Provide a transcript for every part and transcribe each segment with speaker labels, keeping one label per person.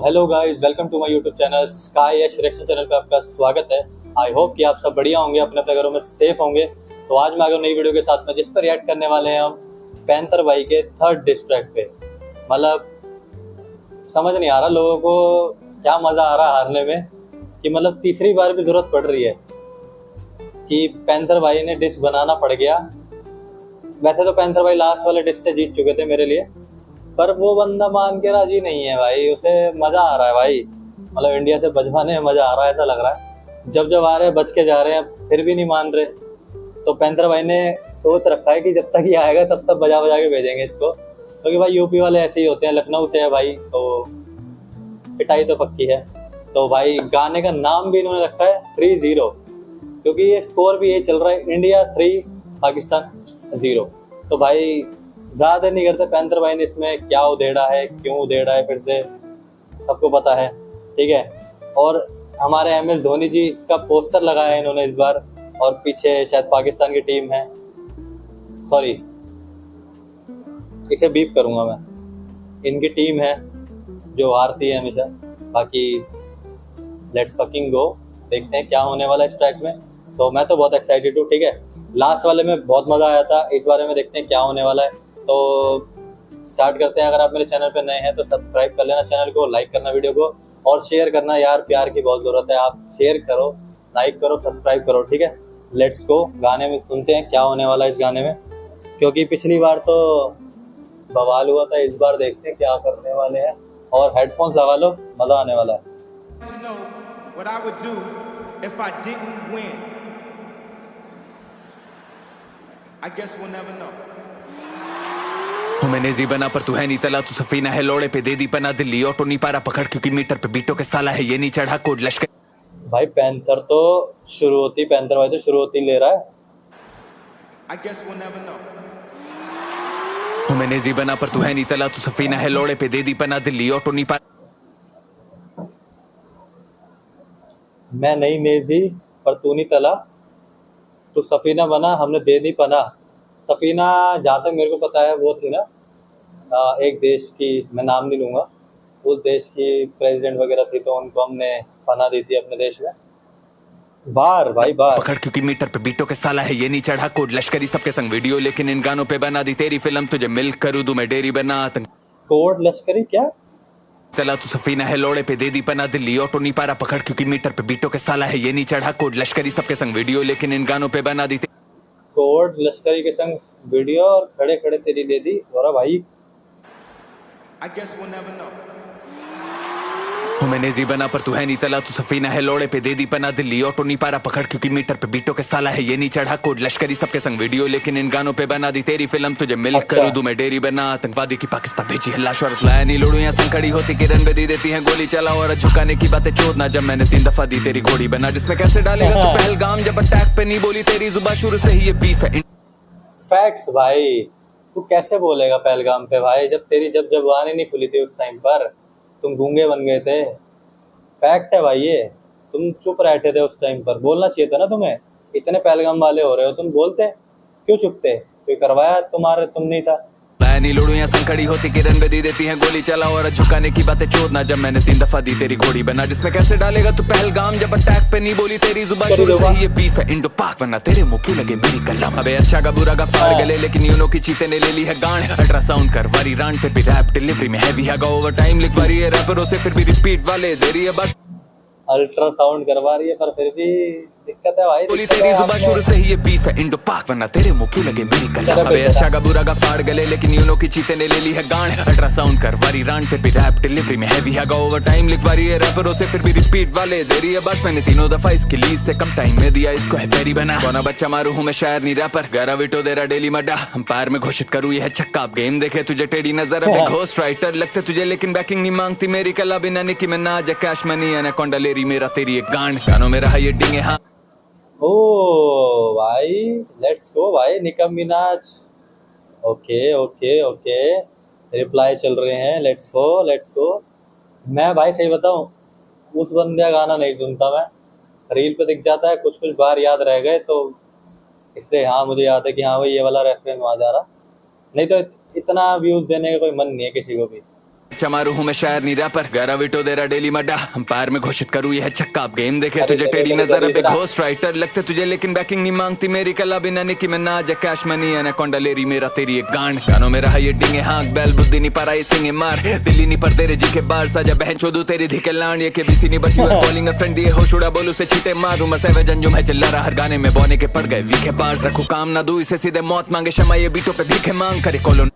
Speaker 1: Hello guys, welcome to my YouTube channel sky ash reaction channel पे आपका स्वागत है। आई होप कि आप सब बढ़िया होंगे, अपने अपने घरों में सेफ होंगे। तो आज मैं आ गया नई वीडियो के साथ में, जिस पर रिएक्ट करने वाले हैं हम पैंथर भाई के थर्ड डिस ट्रैक पे। मतलब समझ नहीं आ रहा लोगों को क्या मजा आ रहा है हारने में, कि मतलब तीसरी बार भी जरूरत पड़ रही है कि पैंथर भाई ने डिस बनाना पड़ गया। वैसे तो पैंथर भाई लास्ट वाले डिस से जीत चुके थे मेरे लिए, पर वो बंदा मान के राजी नहीं है भाई। उसे मजा आ रहा है भाई, मतलब इंडिया से बजवाने में मजा आ रहा है, ऐसा लग रहा है। जब जब आ रहे हैं बच के जा रहे हैं, फिर भी नहीं मान रहे। तो पैंथर भाई ने सोच रखा है कि जब तक ये आएगा तब तक बजा बजा के भेजेंगे इसको, क्योंकि भाई यूपी वाले ऐसे ही होते हैं। लखनऊ से है भाई, तो पिटाई तो पक्की है। तो भाई गाने का नाम भी इन्होंने रखा है 3-0, क्योंकि ये स्कोर भी यही चल रहा है, इंडिया 3 पाकिस्तान 0। तो भाई ज्यादा नहीं करते, पैंथर भाई ने इसमें क्या उधेड़ा है, क्यों उधेड़ा है, फिर से सबको पता है, ठीक है। और हमारे MS धोनी जी का पोस्टर लगाया है इन्होंने इस बार, और पीछे शायद पाकिस्तान की टीम है। सॉरी, इसे बीप करूंगा मैं, इनकी टीम है जो हारती है हमेशा। बाकी लेट्स फकिंग गो, देखते हैं क्या होने वाला है इस ट्रैक में। तो मैं तो बहुत एक्साइटेड हूँ, ठीक है। लास्ट वाले में बहुत मजा आया था, इस बारे में देखते हैं क्या होने वाला है। तो स्टार्ट करते हैं। अगर आप मेरे चैनल पे नए हैं तो सब्सक्राइब कर लेना चैनल को, लाइक करना वीडियो को, और शेयर करना यार, प्यार की बहुत जरूरत है। आप शेयर करो, लाइक करो, सब्सक्राइब करो, ठीक है। लेट्स गो, गाने में सुनते हैं क्या होने वाला है इस गाने में, क्योंकि पिछली बार तो बवाल हुआ था, इस बार देखते हैं क्या करने वाले हैं। और हेडफोन्स लगा लो, मजा आने वाला है।
Speaker 2: I guess we'll never know. मैंने जी बना पर तू है नहीं तला, तू सफीना है लोड़े पे दे दी पना, दिल्ली ऑटो नहीं पारा पकड़ क्योंकि मीटर पे बीटों के साला है ये नहीं चढ़ा कोड लश्कर।
Speaker 1: भाई पैंथर तो पैंथर भाई तो शुरुआती ले रहा है।
Speaker 2: I guess we'll never know. मैंने जी बना पर तू है नहीं तला, तू सफीना है लोड़े पे दे दी पना, दिल्ली ऑटो नहीं पारा।
Speaker 1: मैं नहीं नेजी पर तू नहीं तला, तो सफीना बना हमने दे दी पना। सफीना जहाँ तक मेरे को पता है वो थी ना एक देश की, मैं नाम नहीं लूंगा, उस देश की प्रेसिडेंट वगैरह थी, तो उनको हमने पना दी थी अपने देश में। बार भाई बार
Speaker 2: पकड़ क्योंकि मीटर पे बीटों के साला है ये नहीं चढ़ा कोड लश्करी सबके संग वीडियो, लेकिन इन गानों पे बना दी तेरी फिल्म, तुझे मिल करूँ दूं मैं डेरी बना।
Speaker 1: कोड लश्करी क्या
Speaker 2: तला तू सफीना है लोड़े पे दे दी पना, दिल्ली ऑटो नहीं पारा पकड़ क्योंकि मीटर पे बीटों के साला है ये नहीं चढ़ा कोड लश्करी सबके संग वीडियो, लेकिन इन गानों पे बना दी
Speaker 1: कोड लश्करी के संग वीडियो, और खड़े खड़े तेरी दे दी। और भाई
Speaker 2: I guess we'll never know. मैंने जी बना पर तू है नहीं तला, तू सफीना है लोड़े पे दे दी पना, दिल्ली ऑटो नहीं पारा पकड़ क्योंकि मीटर पे बीटों के साला है ये नहीं चढ़ा कोड लश्करी सबके संग वीडियो, लेकिन इन गानों पे बना दी तेरी फिल्म, तुझे मिल करूँ दूं मैं डेरी बना। आतंकवादी की पाकिस्तान भेजी है लाश, औरत लाया नहीं लड़ू यहाँ संग खड़ी होती किरण पे दी देती है गोली चला, और झुकाने की बातें चोदना जब मैंने 3 दफा दी तेरी घोड़ी बना, जिसमें कैसे डालेगा तू पहलगाम जब अटैक पे नहीं बोली तेरी जुबान, शुरू से ही ये बीफ है।
Speaker 1: फैक्ट्स भाई, तू कैसे बोलेगा पहलगाम पे भाई, जब तेरी जब जबान ही नहीं खुली थी उस टाइम पर, तुम गूंगे बन गए थे। फैक्ट है भाई ये, तुम चुप रहते थे उस टाइम पर, बोलना चाहिए था ना तुम्हें। इतने पहलगाम वाले हो रहे हो, तुम बोलते क्यों, चुपते? कोई करवाया तुम्हारे, तुम नहीं था।
Speaker 2: नहीं लड़ू यहाँ संग खड़ी होती किरण पे दी देती है गोली चला, और झुकाने की बातें चोदना जब मैंने 3 दफा दी तेरी घोड़ी बना, जिसमें कैसे डालेगा तू पहलगाम जब अटैक पे नहीं बोली तेरी जुबान, शुरू से ही ये बीफ है इंडो पाक वरना तेरे मुंह क्यों लगे मेरी कलम। अबे अच्छा का बुरा का फाड़ गले, लेकिन यूनो की चीते ने ले ली है गांड, अल्ट्रासाउंड कर वारी रांड, फिर भी रैप डिलीवरी में हैवी है, ओवर टाइम लिखवा रही है रैपरों से, फिर भी रिपीट वाले दे रही है बस।
Speaker 1: अल्ट्रासाउंड करवा रही है पर फिर भी दिक्कत है भाई,
Speaker 2: बोली तेरी जुबान, शुरू से ही ये बीफ है इंडो पाक वरना तेरे मुंह क्यों लगे मेरी कलम। अबे अच्छा का बुरा का फाड़ गले, लेकिन यूनो की चीते ने ले ली है गांड, अल्ट्रासाउंड कर वारी रांड, फिर भी रैप डिलीवरी में हैवी है, ओवर टाइम लिखवा रही है रैपरों से, फिर भी रिपीट वाले दे रही है बस। मैंने 3 दफा इसकी लीज से कम टाइम में दिया इसको है फेरी बना, कौना बच्चा मारू हूँ मैं शायर नहीं रैपर, गारा विटो दे रहा डेली मड्डा, अंपायर में घोषित करूँ यह छक्का, आप गेम देखे तुझे टेढ़ी नजर, अबे घोस्ट राइटर लगते तुझे, लेकिन बैकिंग नहीं मांगती मेरी कला, बिना निकी में ना कैश मनी एनाकोंडा लेरी मेरा तेरी एक गांड, गानों में रहा ये डिंगे। हाँ
Speaker 1: ओ भाई लेट्स गो भाई, Nicki Minaj. Okay okay okay, reply चल रहे हैं, लेट्स गो लेट्स गो। मैं भाई सही बताऊं, उस बंदे का गाना नहीं सुनता मैं, रील पे दिख जाता है, कुछ कुछ बार याद रह गए, तो इससे हाँ मुझे याद है कि हाँ भाई ये वाला रेफरेंस वहाँ जा रहा, नहीं तो इतना व्यूज देने का कोई मन नहीं है किसी को भी।
Speaker 2: चमारू हूँ मैं शायर नहीं रैपर, गैराविटो देरा डेली मड्डा, अंपायर में घोषित करूँ यह छक्का। आप गेम देखे तुझे टेढ़ी नजर, अब घोस्ट राइटर लगते तुझे लेकिन बैकिंग नहीं मांगती मेरी कला बिना निकी में नाज कैश मनी एनाकोंडा लेरी मेरा तेरी एक गांड। गानों में रहा ये डिंगे हाँक बैल बुद्धि नहीं पर आई सिंगे मार, दिल्ली नहीं पर तेरे जी के बार साजा बहन चोदू तेरी धिके लांड। ये के बीसी नहीं बची कॉलिंग अ फ्रेंड दिए हो शुड़ा बोलू से छीटे मार, उमर से जंजुम है चिल्ला रहा हर गाने में बोने के पड़ गए वीके बार्स। रखू काम ना दू इसे सीधे मौत मांगे क्षमा, ये बीटों पे भीखे मांग करे कॉलोन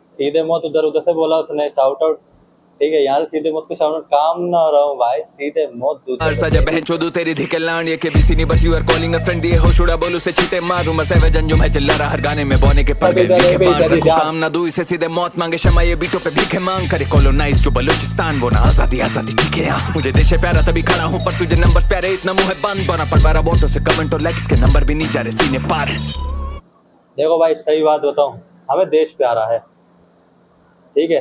Speaker 1: सीधे मौत उधर उधर से बोला उसने शाउट आउट, ठीक है यहाँ सीधे मौत को शाउट आउट काम ना हो रहा हूँ भाई, सीधे मौत दूर
Speaker 2: सजा बहन चोदू तेरी धिके लांड। ये के बीसी नहीं but you are calling a friend दिए हो शुड़ा बोलू से छीटे मार, उमर से जंजुम है चिल्ला रहा हर गाने में बोने के पड़ गए वीके बार्स। रखू काम ना दू इसे सीधे मौत मांगे क्षमा, ये बीटों पे भीखे मांग करे कॉलोनाइज जो बलूचिस्तान वो ना आजादी आजादी ठीक है यहाँ। मुझे देश है प्यारा तभी खड़ा हूँ पर तुझे नंबर्स प्यारे इतना मुंह है बंद, बना पड़वारा वोटों से कमेंट और लाइक्स के नंबर भी नहीं जा रहे सीने पार।
Speaker 1: देखो भाई सही बात बताऊं, हमें देश प्यारा है ठीक है,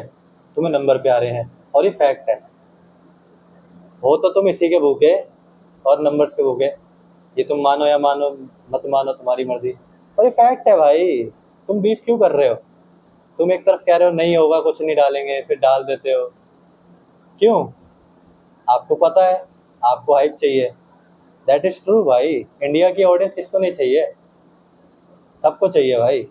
Speaker 1: तुम्हें नंबर प्यारे हैं और ये फैक्ट है। हो तो तुम इसी के भूखे और नंबर्स के भूखे, ये तुम मानो या मानो मत मानो तुम्हारी मर्जी, और ये फैक्ट है भाई। तुम बीफ क्यों कर रहे हो? तुम एक तरफ कह रहे हो नहीं होगा कुछ नहीं डालेंगे, फिर डाल देते हो क्यों? आपको पता है आपको हाइप चाहिए, दैट इज ट्रू भाई। इंडिया की ऑडियंस किसको नहीं चाहिए? सबको चाहिए भाई।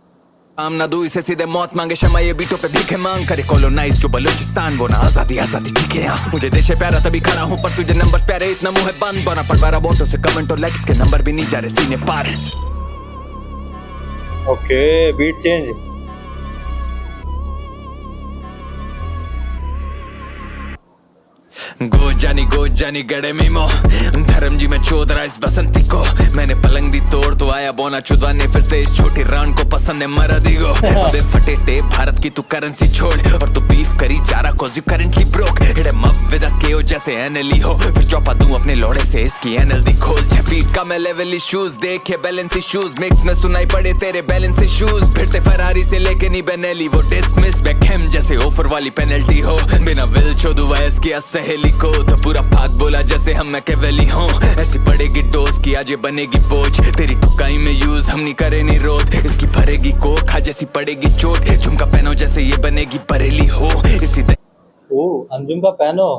Speaker 2: काम ना दू इसे सीधे मौत मांगे क्षमा, ये बीटों पे भीखे मांग करे कॉलोनाइज जो बलूचिस्तान वो ना आजादी आजादी ठीक है यहाँ। मुझे देश है प्यारा तभी खड़ा हूँ पर तुझे नंबर्स प्यारे इतना मुंह है बंद, बना पड़वारा वोटों से कमेंट और लाइक्स के नंबर भी नहीं जा रहे सीने पार।
Speaker 1: Okay beat change.
Speaker 2: गो जानी गड़े मीमो धर्म जी में चोद रहा इस बसंती को, मैंने पलंग दी तोड़ तो आया बोना चुदवाने फिर से इस छोटी रान को पसंद है मरा दीगो। दे फटे टे भारत की तू करेंसी छोड़ और तू बीफ करी चारा कोज यू करंटली ब्रोक, इड़े मव विद अ केओ जैसे एनएलई हो, फिर चौपा दूं अपने लोड़े से इसकी एनएलडी खोल। 6 फीट का मैं लेवल इश्यूज देखे बैलेंस इश्यूज मिक्स में सुनाई पड़े तेरे बैलेंस इश्यूज, फिरते फरारी से लेके नहीं बेनेली वो डिसमिस बैकहैम जैसे ऑफर वाली पेनल्टी हो, बिना विल चोदू वैस किया सहेली को तो पूरा भाग बोला जैसे हम मैकेवेली हों। ऐसी पड़ेगी डोज की आज ये बनेगी बोझ, तेरी टुकाई में यूज हम नहीं करे नहीं रोध, इसकी भरेगी कोख आज जैसी पड़ेगी चोट, झुमका पहनो जैसे ये बनेगी बरेली हो इसी
Speaker 1: अंजुम का पहनो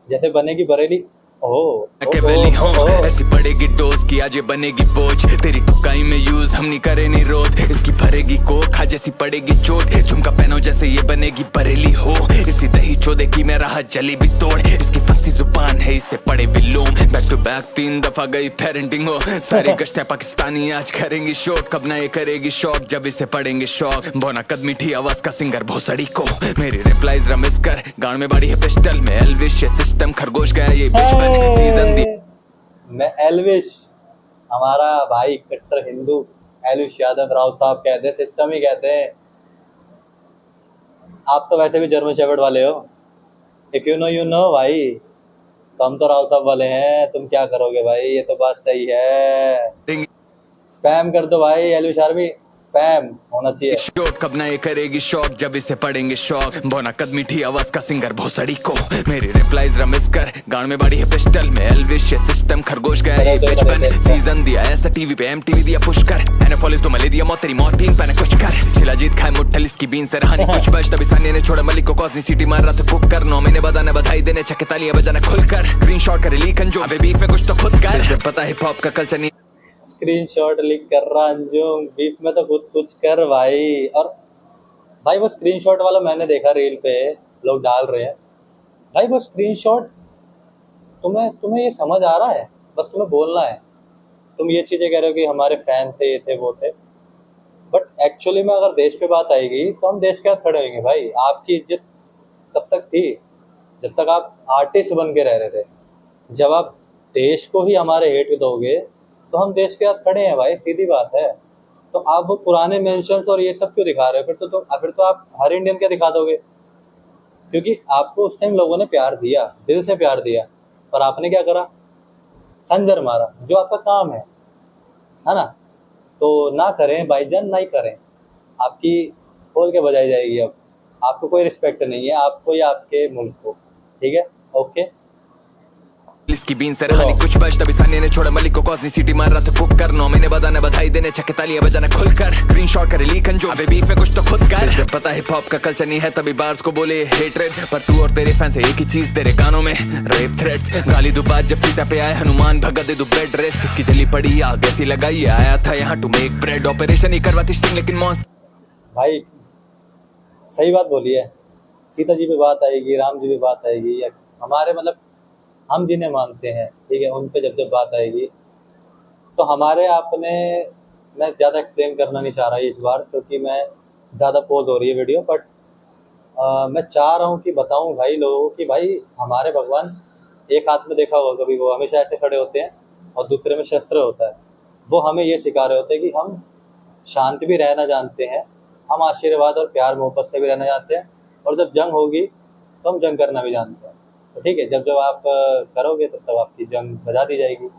Speaker 1: जैसे बनेगी बरेली
Speaker 2: मैकेवेली हो। ऐसी पड़ेगी डोज की आज ये बनेगी बोझ, तेरी टुकाई में यूज हम नहीं करे नहीं रोध, इसकी भरेगी कोख आज जैसी पड़ेगी चोट, झुमका पहनो जैसे ये बनेगी बरेली हो इसी दही चोदे की मैं राह जली भी तोड़, इसकी फंसी जुबान है इससे पड़े विलोम, बैक टू बैक 3 दफा गई पेरेंटिंग हो, सारी गश्ते पाकिस्तानी आज करेंगी शोट, कब ना ये करेगी शौक जब इसे पड़ेंगे शौक। बोना कद मीठी आवाज का सिंगर भोसड़ी को मेरी रिप्लाईज रमिस कर, गान में बड़ी है पिस्टल में एल्विश ये सिस्टम खरगोश गया ये सीजन दी।
Speaker 1: मैं एल्विश हमारा भाई कट्टर हिंदू एल्विश यादव राव साहब कहते हैं, सिस्टम ही कहते हैं। आप तो वैसे भी जर्मन शेफर्ड वाले हो, if you know you know भाई, तो हम तो राव साहब वाले हैं, तुम क्या करोगे भाई? ये तो बात सही है, स्पैम कर दो भाई एल्विश आर्मी, स्पैम होना चाहिए।
Speaker 2: शोट कब ना ये करेगी शौक जब इसे पड़ेंगे शौक, बोना कद मीठी आवाज का सिंगर भोसड़ी को मेरी रिप्लाईज रमिस कर, गान में बड़ी है पिस्टल में एल्विश ये सिस्टम खरगोश गया ये बचपन, सीजन दिया ऐसा टीवी पे एमटीवी दिया पुश कर, एनएफएल तो मले दिया मौत तेरी मौत बीन पहने कुछ कर, शिलाजीत खाए मुट्ठल इसकी बीन से रहा नहीं कुछ बच, तभी सानिया ने छोड़ा मलिक को कॉस्नी सिटी मार रहा था फुक कर, 9 महीने बधाने बधाई देने छक्के तालियां बजाना खुलकर, स्क्रीनशॉट करे लीक अंजो अबे बीफ में कुछ तो खुद कर, इसे पता हिप हॉप का कल्चर नहीं
Speaker 1: स्क्रीनशॉट लीक कर रहा अंजुम, बीफ में तो खुद कुछ कर भाई। और भाई वो स्क्रीनशॉट वाला मैंने देखा रील पे लोग डाल रहे हैं, भाई वो स्क्रीनशॉट तुम्हें ये समझ आ रहा है? बस तुम्हें बोलना है, तुम ये चीज़ें कह रहे हो कि हमारे फैन थे ये थे वो थे, बट एक्चुअली में अगर देश पे बात आएगी तो हम देश के साथ खड़े होंगे भाई। आपकी इज्जत तब तक थी जब तक आप आर्टिस्ट बन के रह रहे थे, जब आप देश को ही हमारे हेट दोगे तो हम देश के साथ खड़े हैं भाई, सीधी बात है। तो आप वो पुराने मेंशंस और ये सब क्यों दिखा रहे हो? फिर तो आप हर इंडियन क्या दिखा दोगे? क्योंकि आपको उस टाइम लोगों ने प्यार दिया, दिल से प्यार दिया, पर आपने क्या करा? खंजर मारा, जो आपका काम है ना? तो ना करें भाईजान, ना ही करें, आपकी खोल के बजाई जाएगी। अब आपको कोई रिस्पेक्ट नहीं है, आपको या आपके मुल्क को, ठीक है? ओके।
Speaker 2: इसकी बीन से रहा नहीं कुछ बच तभी सानिया ने छोड़ा मलिक को कॉस्नी सिटी मार रहा था फुक कर 9 महीने बाद आने बधाई देने छक्के तालियां बजाना खुलकर स्क्रीनशॉट करे लीकन जो अबे बीफ में कुछ तो खुद कर से पता हिप हॉप का कल्चर नहीं है तभी बार्स को बोले हेट्रेड पर तू और तेरे फैंस एक ही चीज तेरे कानों में रेप थ्रेट्स गाली दो बात जब सीता पे आए हनुमान भगा दे दो बेड रेस्ट इसकी जली पड़ी आग ऐसी लगाई आया था यहाँ टू मेक ब्रेड ऑपरेशन ही करवाती स्टिंग लेकिन मौत
Speaker 1: भाई सही बात बोली है। सीता जी पे बात आएगी, राम जी पे बात आएगी, या हमारे मतलब हम जिन्हें मानते हैं, ठीक है, उन पे जब जब बात आएगी तो हमारे आपने, मैं ज़्यादा एक्सप्लेन करना नहीं चाह रहा इस बार क्योंकि मैं ज़्यादा पोज हो रही है वीडियो, बट मैं चाह रहा हूँ कि बताऊँ भाई लोगों को कि भाई हमारे भगवान एक हाथ में देखा होगा कभी, वो हमेशा ऐसे खड़े होते हैं और दूसरे में शस्त्र होता है। वो हमें ये सिखा रहे होते हैं कि हम शांत भी रहना जानते हैं, हम आशीर्वाद और प्यार मोहब्बत से भी रहना जानते हैं, और जब जंग होगी तो हम जंग करना भी जानते हैं। तो ठीक है, जब जब आप करोगे तब आपकी जंग बजा दी जाएगी।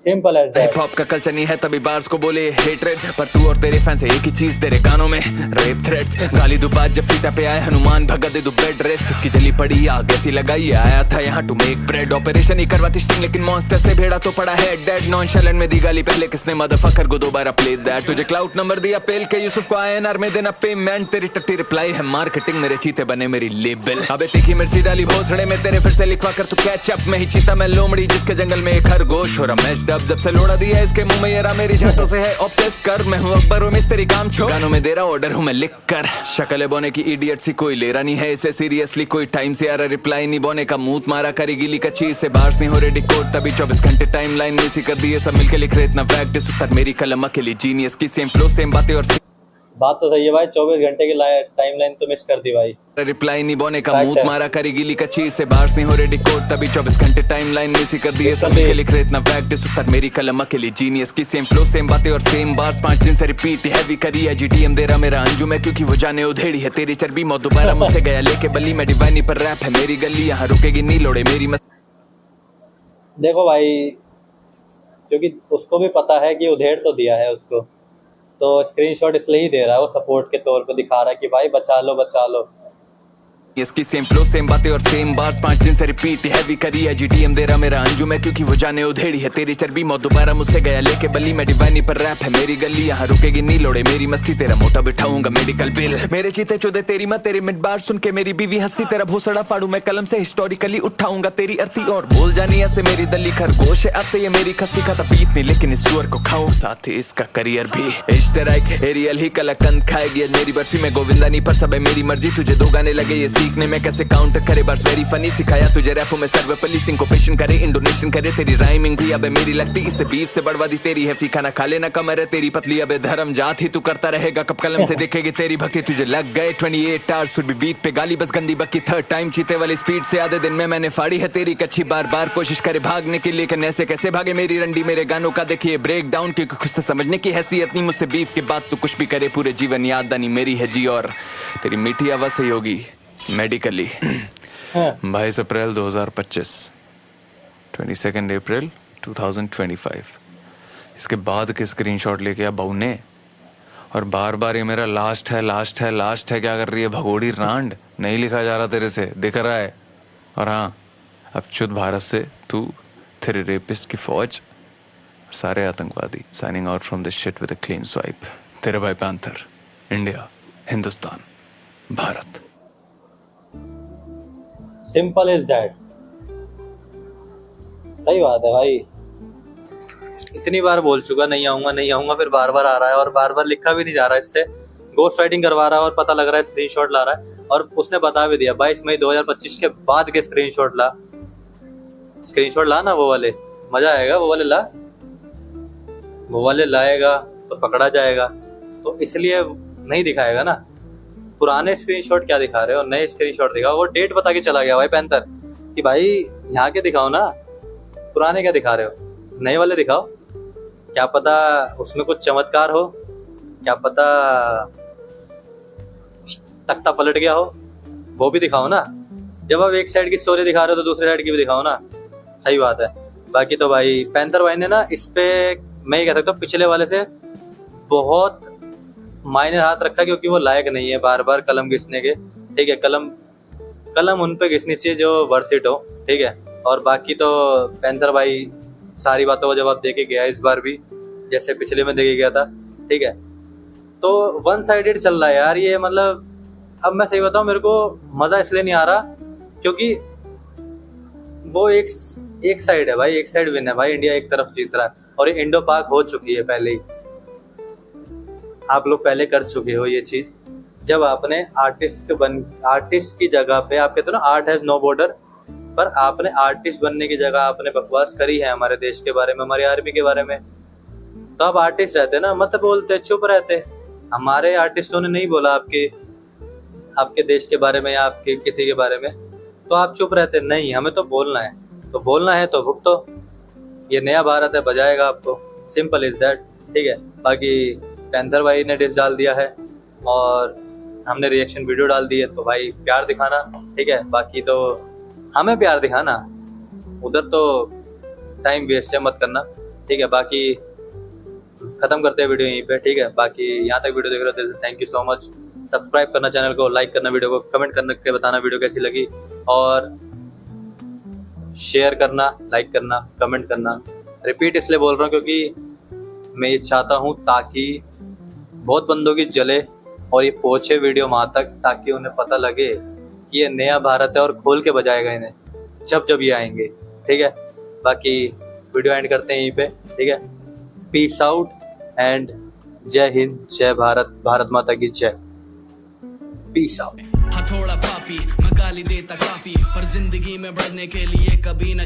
Speaker 1: सिंपल एज
Speaker 2: हिप हॉप का कल्चर नहीं है तभी बार्स को बोले हेट्रेड पर तू और तेरे फैंस एक ही चीज तेरे कानों में रेप थ्रेट्स गाली दो बात जब सीता पे आए हनुमान भगा दे दो बेड रेस्ट इसकी जली पड़ी आग ऐसी लगाई आया था यहाँ टू मेक ब्रेड ऑपरेशन ही करवाती स्टिंग लेकिन मॉन्स्टर से भेड़ा तो पड़ा है डेड नॉनशैलेंट में दी गाली पहले किसने मदरफकर को दोबारा प्ले दैट तुझे क्लाउड नंबर दिया पेल के यूसुफ को INR में देना पेमेंट तेरी टट्टी रिप्लाई है मार्केटिंग मेरे चीते बने मेरी लेबल अबे तीखी मिर्ची डाली भोसड़े में तेरे फिर से लिखवा कर तू कैचअप में ही चीता मैं लोमड़ी जिसके जंगल में एक खरगोश हो रहा मैच डब जब से लोड़ा दिया इसके मुंह में ये रहा मेरी झाटों से है ऑब्सेस कर मैं हूँ अकबर हूँ मिस्त्री काम छोड़ गानों में दे रहा ऑर्डर हूँ मैं लिख कर शक्ल बोने की इडियट सी कोई ले रहा नहीं है इसे सीरियसली कोई टाइम से आ रहा रिप्लाई नहीं बोने का मूत मारा करी गिली का चीज से बार्स नहीं हो रहे डिकोड तभी 24 घंटे टाइम लाइन मिस कर दिए सब मिलके लिख रहे इतना प्रैक्टिस उत्तर मेरी कलम अकेली जीनियस की सेम फ्लो सेम बातें और
Speaker 1: बात तो सही है भाई, 24 घंटे की टाइम लाइन तो मिस कर दी भाई।
Speaker 2: रिप्लाई नहीं बोने का मूत मारा करी गिली का चीज से बार्स नहीं हो रहे डिकोड तभी 24 घंटे टाइम लाइन मिस कर दिए सब मिलके लिख रहे इतना प्रैक्टिस उत्तर मेरी कलम अकेली जीनियस की सेम फ्लो सेम बातें और सेम बार्स 5 दिन से रिपीट हैवी करी है GTM दे रहा मेरा अंजू में क्योंकि वो जाने उधेड़ी है तेरी चर्बी मौत दोबारा मुझसे गया लेके बल्ली में डिवाइनी पर रैप है मेरी गली यहाँ रुकेगी नहीं लोड़े मेरी
Speaker 1: देखो भाई, क्योंकि उसको भी पता है कि उधेड़ तो दिया है उसको, तो स्क्रीनशॉट इसलिए ही दे रहा है, वो सपोर्ट के तौर पे दिखा रहा है कि भाई बचा लो बचा लो।
Speaker 2: इसकी सेम फ्लो सेम बातें और सेम बार्स 5 दिन से रिपीट हैवी करी है GTM दे रहा मेरा अंजू में क्योंकि वो जाने उधेड़ी है तेरी चर्बी मौत दोबारा मुझसे गया लेके बल्ली में डिवाइनी पर रैप है मेरी गली यहाँ रुकेगी नहीं लोड़े मेरी मस्ती तेरा मोटा बिठाऊंगा मेडिकल बिल मेरे चीते चौदह तेरी मत तेरे मिड बार सुन के मेरी बीवी हंसी तेरा भोसड़ा फाड़ू मैं कलम से हिस्टोरिकली उठाऊंगा तेरी अर्थी और बोल जानी ऐसे मेरी दली खरगोश है ऐसे ये मेरी खस्सी खाता बीफ नहीं लेकिन इस सुअर को खाऊं साथ ही इसका करियर भी इश्तराक एरियल ही कलाकंद खाएगी मेरी बर्फी में गोविंदा नहीं पर सब है मेरी मर्जी तुझे 2 गाने लगे ये सीखने में कैसे काउंटर करे बस वेरी फनी सिखाया तुझे रैपों में सर्वपली सिंकोपेशन करे इंडोनेशियन करे तेरी राइमिंग भी अबे मेरी लगती इससे बीफ से बढ़वा दी तेरी है खाना खा लेना कमर है तेरी पतली अबे धर्म जात ही तू करता रहेगा कब कलम से देखेगी तेरी भक्ति तुझे लग गए 28 आवर्स फिर भी बीट पे गाली बस गंदी बक्की थर्ड टाइम चीते वाली स्पीड से आधे दिन में मैंने फाड़ी है तेरी कच्ची बार बार कोशिश करे भागने की लेकिन ऐसे कैसे भागे मेरी रंडी मेरे गानों का देखिए ब्रेक डाउन क्योंकि खुद से समझने की हैसियत नहीं मुझसे बीफ के बाद तू कुछ भी करे पूरे जीवन याद आनी मेरी है जी और तेरी मीठी आवाज से होगी मेडिकली 22 अप्रैल 2025 22 अप्रैल 2025 इसके बाद के स्क्रीनशॉट लेके आ बहू ने और बार बार ये मेरा लास्ट है क्या कर रही है भगोड़ी रांड नहीं लिखा जा रहा तेरे से दिख रहा है और हाँ अब चुत भारत से तू तेरे रेपिस्ट की फौज सारे आतंकवादी signing out from this shit with a clean swipe तेरे भाई panther India Hindustan Bharat
Speaker 1: simple is that. सही बात है भाई, इतनी बार बोल चुका नहीं आऊंगा फिर बार बार आ रहा है और बार बार लिखा भी नहीं जा रहा, इससे गोस्ट राइटिंग करवा रहा है और पता लग रहा है स्क्रीनशॉट ला रहा है और उसने बता भी दिया 22 मई 2025 के बाद के स्क्रीनशॉट ला ना, वो वाले मजा आएगा, वो वाले लाएगा तो पकड़ा जाएगा, तो इसलिए नहीं दिखाएगा ना। पुराने स्क्रीनशॉट क्या दिखा रहे हो, नए स्क्रीनशॉट दिखाओ। वो डेट बता के चला गया भाई पैंथर कि भाई यहाँ के दिखाओ ना, पुराने क्या दिखा रहे हो, नए वाले दिखाओ। क्या पता उसमें कुछ चमत्कार हो, क्या पता तख्ता पलट गया हो, वो भी दिखाओ ना। जब आप एक साइड की स्टोरी दिखा रहे हो तो दूसरे साइड की भी दिखाओ ना। सही बात है। बाकी तो भाई पैंथर भाई ने ना इस पे मैं ये कह सकता हूँ पिछले वाले से बहुत मायने हाथ रखा, क्योंकि वो लायक नहीं है बार बार कलम घिसने के। ठीक है, कलम उन पे घिसनी चाहिए जो वर्थ इट हो, ठीक है। और बाकी तो पैंथर भाई सारी बातों का जवाब दे के गया इस बार भी, जैसे पिछले में दे के गया था, ठीक है। तो वन साइडेड चल रहा है यार ये, मतलब अब मैं सही बताऊं, मेरे को मज़ा इसलिए नहीं आ रहा क्योंकि वो एक साइड है भाई, एक साइड विन है भाई, इंडिया एक तरफ जीत रहा है। और ये इंडो पाक हो चुकी है पहले ही, आप लोग पहले कर चुके हो ये चीज़। जब आपने आर्टिस्ट की जगह पे, आप कहते हो ना आर्ट हैज़ नो बॉर्डर, पर आपने आर्टिस्ट बनने की जगह आपने बकवास करी है हमारे देश के बारे में, हमारी आर्मी के बारे में, तो आप आर्टिस्ट रहते ना, मत बोलते, चुप रहते। हमारे आर्टिस्टों ने नहीं बोला आपके देश के बारे में या आपके किसी के बारे में, तो आप चुप रहते। नहीं, हमें तो बोलना है, तो बोलना है तो भुगतो। ये नया भारत है, बजाएगा आपको, सिंपल इज दैट, ठीक है। बाकी पैंथर भाई ने डिस डाल दिया है और हमने रिएक्शन वीडियो डाल दी है, तो भाई प्यार दिखाना, ठीक है। बाकी तो हमें प्यार दिखाना, उधर तो टाइम वेस्ट है, मत करना, ठीक है। बाकी खत्म करते हैं वीडियो यहीं पे, ठीक है। बाकी यहाँ तक वीडियो देख रहे हो, thank you so much. Subscribe करना चैनल को, लाइक करना वीडियो को, कमेंट करके बताना वीडियो कैसी लगी, और शेयर करना, लाइक करना, कमेंट करना। रिपीट इसलिए बोल रहा हूँ क्योंकि मैं ये चाहता हूँ ताकि बहुत बंदों की जले और ये पहुँचे वीडियो वहाँ तक, ताकि उन्हें पता लगे कि ये नया भारत है और खोल के बजाएगा इन्हें जब ये आएंगे, ठीक है। बाकी वीडियो एंड करते हैं यहीं पे, ठीक है। पीस आउट एंड जय हिंद, जय भारत, भारत माता की जय। Peace out.
Speaker 3: हाँ थोड़ा पापी मैं गाली देता काफी, पर जिंदगी में बढ़ने के लिए कभी न